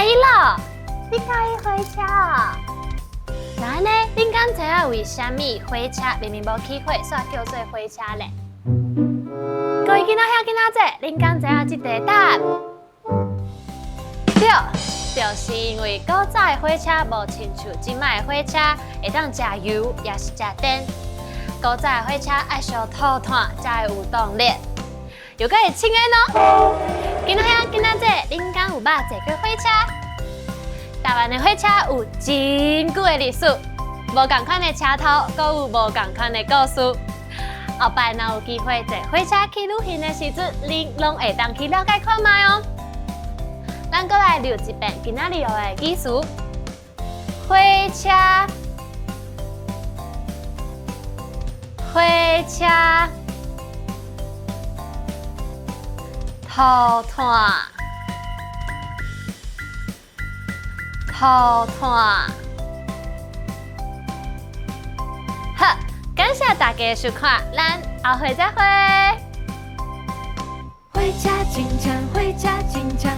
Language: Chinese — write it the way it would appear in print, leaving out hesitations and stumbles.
意了，你介意火车啊？那呢，恁敢知影为虾米火车明明无起火，煞叫做火车咧？各位囡仔兄、囡仔姐，恁敢知影这题答案？对，就是因为古早的火车无亲像即摆的火车会当食油，也是食电。古早的火车爱烧土炭才会有动力，又个会清烟哦。囡仔兄、囡仔姐，恁敢有捌坐过火车？台湾的火车有真久的历史，无同款的车头，阁有无同款的故事。后摆若有机会坐火车去旅行的时阵，恁拢会当去了解看卖哦。咱阁来留一遍今仔日学的语词：火车、火车、土炭、土炭。好，感谢大家的收看，咱后回再会。回家进城，回家进城。